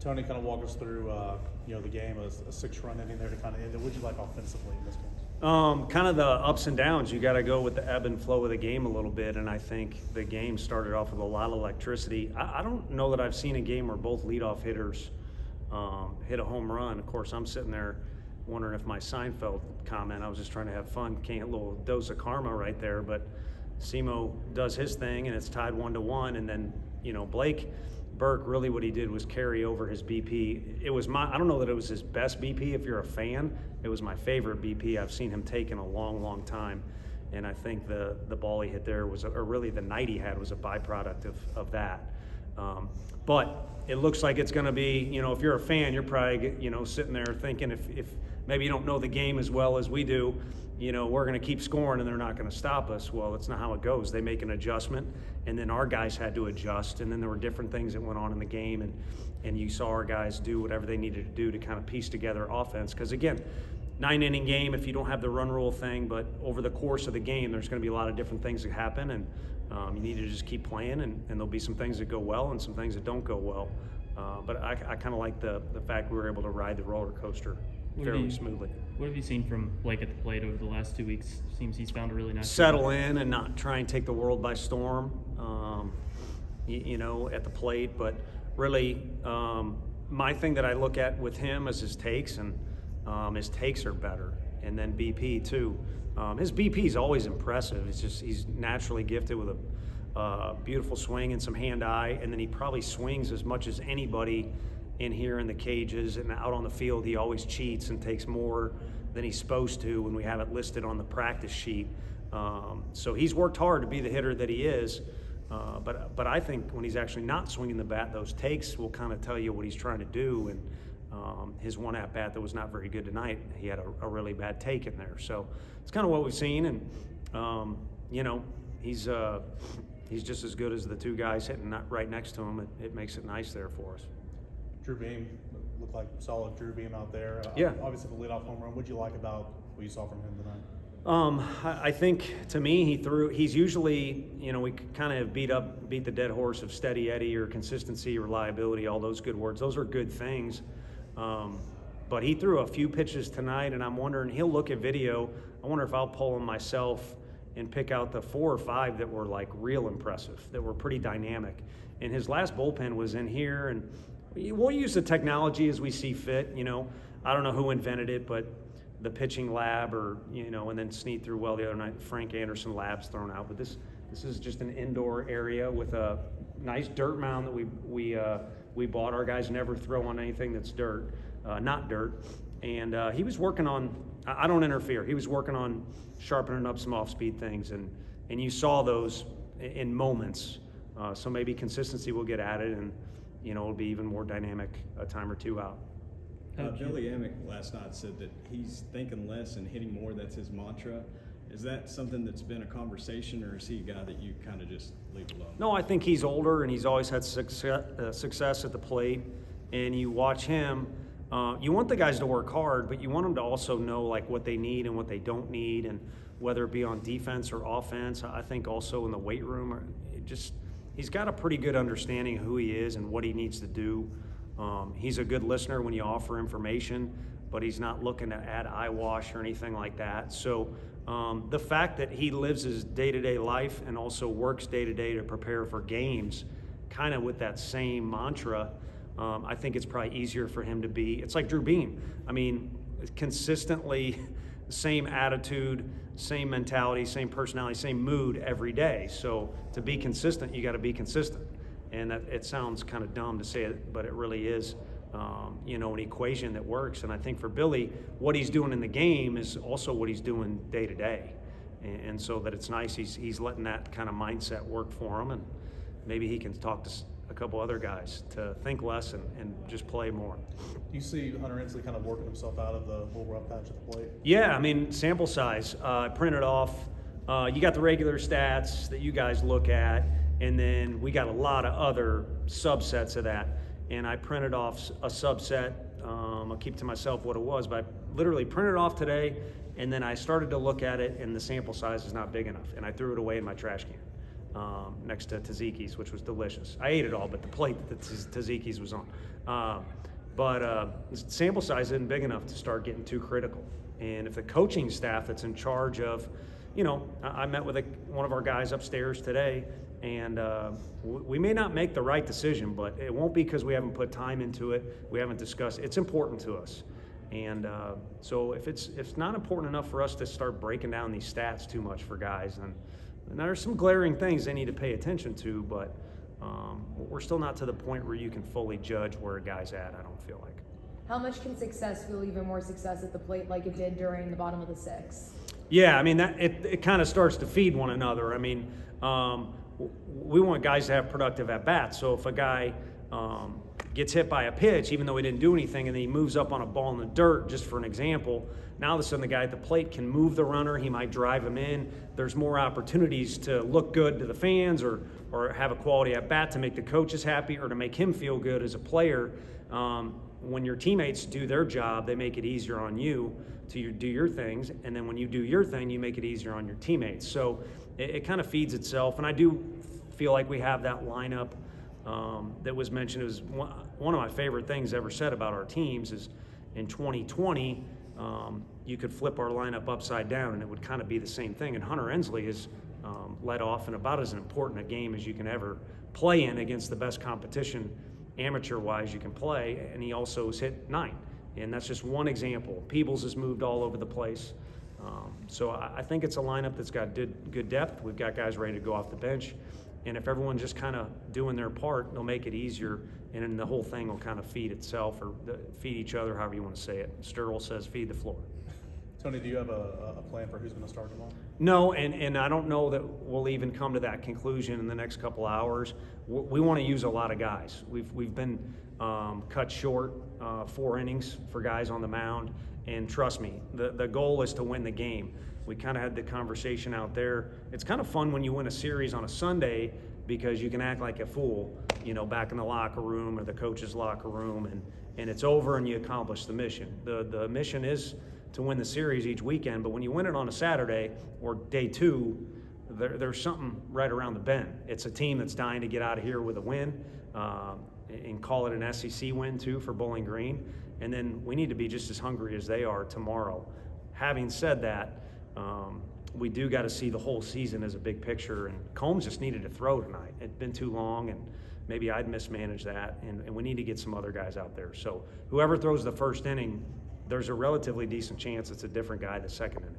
Tony, kind of walk us through, the game, a 6-run inning there to kind of end it. What did you like offensively in this game? Kind of the ups and downs. You got to go with the ebb and flow of the game a little bit, and I think the game started off with a lot of electricity. I don't know that I've seen a game where both leadoff hitters hit a home run. Of course, I'm sitting there wondering if my Seinfeld comment, I was just trying to have fun, came a little dose of karma right there, but Simo does his thing, and it's tied 1-1, and then, Blake Burke, really what he did was carry over his BP. It was I don't know that it was his best BP if you're a fan. It was my favorite BP I've seen him take in a long, long time. And I think the ball he hit there was, or really the night he had, was a byproduct of that. But it looks like it's going to be, if you're a fan, you're probably, sitting there thinking if maybe you don't know the game as well as we do, we're going to keep scoring and they're not going to stop us. Well, that's not how it goes. They make an adjustment, and then our guys had to adjust, and then there were different things that went on in the game, and you saw our guys do whatever they needed to do to kind of piece together offense. Because, again, 9-inning game, if you don't have the run rule thing, but over the course of the game, there's going to be a lot of different things that happen, and you need to just keep playing, and there'll be some things that go well and some things that don't go well. But I kind of like the fact we were able to ride the roller coaster fairly smoothly. What have you seen from Blake at the plate over the last 2 weeks? Seems he's found a really nice settle in and not try and take the world by storm, at the plate. But really, my thing that I look at with him is his takes, and his takes are better. And then BP too. His BP is always impressive. It's just he's naturally gifted with a beautiful swing and some hand-eye, and then he probably swings as much as anybody in here in the cages, and out on the field he always cheats and takes more than he's supposed to when we have it listed on the practice sheet. So he's worked hard to be the hitter that he is, but I think when he's actually not swinging the bat, those takes will kind of tell you what he's trying to do. And his one at-bat that was not very good tonight, he had a really bad take in there. So it's kind of what we've seen, and he's just as good as the two guys hitting right next to him. It makes it nice there for us. Drew Beam looked like solid Drew Beam out there. Yeah. Obviously the leadoff home run. What did you like about what you saw from him tonight? I think to me he's usually, we kind of beat the dead horse of steady Eddie or consistency, reliability, all those good words. Those are good things. But he threw a few pitches tonight, and I'm wondering, he'll look at video. I wonder if I'll pull him myself and pick out the 4 or 5 that were like real impressive, that were pretty dynamic. And his last bullpen was in here, and we'll use the technology as we see fit. I don't know who invented it, but the pitching lab, or and then Snead threw well the other night. Frank Anderson lab's thrown out, but this is just an indoor area with a nice dirt mound that we bought. Our guys never throw on anything that's dirt, not dirt. And he was working on. I don't interfere. He was working on sharpening up some off-speed things, and you saw those in moments. So maybe consistency will get added, and it'll be even more dynamic a time or two out. Billy Amick last night said that he's thinking less and hitting more. That's his mantra. Is that something that's been a conversation, or is he a guy that you kind of just leave alone? No, I think he's older, and he's always had success at the plate. And you watch him, you want the guys to work hard, but you want them to also know like what they need and what they don't need, and whether it be on defense or offense. I think also in the weight room, he's got a pretty good understanding of who he is and what he needs to do. He's a good listener when you offer information, but he's not looking to add eyewash or anything like that. So the fact that he lives his day-to-day life and also works day-to-day to prepare for games kind of with that same mantra, I think it's probably easier for him to be. It's like Drew Beam. I mean, consistently same attitude, same mentality, same personality, same mood every day. So to be consistent, you got to be consistent. And that, it sounds kind of dumb to say it, but it really is, an equation that works. And I think for Billy, what he's doing in the game is also what he's doing day to day. And so that it's nice he's letting that kind of mindset work for him. And maybe he can talk to a couple other guys to think less and just play more. Do you see Hunter Ensley kind of working himself out of the little rough patch at the plate? Yeah, I mean, sample size. I printed off. You got the regular stats that you guys look at, and then we got a lot of other subsets of that. And I printed off a subset. I'll keep to myself what it was, but I literally printed it off today, and then I started to look at it, and the sample size is not big enough, and I threw it away in my trash can. next to Tzatziki's, which was delicious. I ate it all, but the plate that Tzatziki's was on. But sample size isn't big enough to start getting too critical. And if the coaching staff that's in charge of, I met with one of our guys upstairs today, and we may not make the right decision, but it won't be because we haven't put time into it. We haven't discussed. It's important to us. And so if it's not important enough for us to start breaking down these stats too much for guys, then there's some glaring things they need to pay attention to, but we're still not to the point where you can fully judge where a guy's at, I don't feel like. How much can success fuel even more success at the plate like it did during the bottom of the sixth? Yeah, I mean, it kind of starts to feed one another. I mean, we want guys to have productive at-bats, so if a guy gets hit by a pitch, even though he didn't do anything, and then he moves up on a ball in the dirt, just for an example, now all of a sudden the guy at the plate can move the runner, he might drive him in. There's more opportunities to look good to the fans or have a quality at-bat to make the coaches happy or to make him feel good as a player. When your teammates do their job, they make it easier on you to do your things, and then when you do your thing, you make it easier on your teammates. So it kind of feeds itself, and I do feel like we have that lineup that was mentioned. It was one of my favorite things ever said about our teams is in 2020, you could flip our lineup upside down and it would kind of be the same thing. And Hunter Ensley has led off in about as important a game as you can ever play in against the best competition amateur-wise you can play, and he also has hit 9. And that's just one example. Peebles has moved all over the place. So I think it's a lineup that's got good depth. We've got guys ready to go off the bench. And if everyone's just kind of doing their part, they'll make it easier, and then the whole thing will kind of feed itself or feed each other, however you want to say it. Sturl says feed the floor. Tony, do you have a plan for who's going to start tomorrow? No, and I don't know that we'll even come to that conclusion in the next couple hours. We want to use a lot of guys. We've been cut short 4 innings for guys on the mound, and trust me, the goal is to win the game. We kind of had the conversation out there. It's kind of fun when you win a series on a Sunday because you can act like a fool, back in the locker room or the coach's locker room, and it's over and you accomplish the mission. The mission is to win the series each weekend, but when you win it on a Saturday or day 2, there's something right around the bend. It's a team that's dying to get out of here with a win, and call it an SEC win too for Bowling Green, and then we need to be just as hungry as they are tomorrow. Having said that, we do got to see the whole season as a big picture, and Combs just needed to throw tonight. It'd been too long, and maybe I'd mismanaged that, and we need to get some other guys out there. So whoever throws the first inning, there's a relatively decent chance it's a different guy the second inning.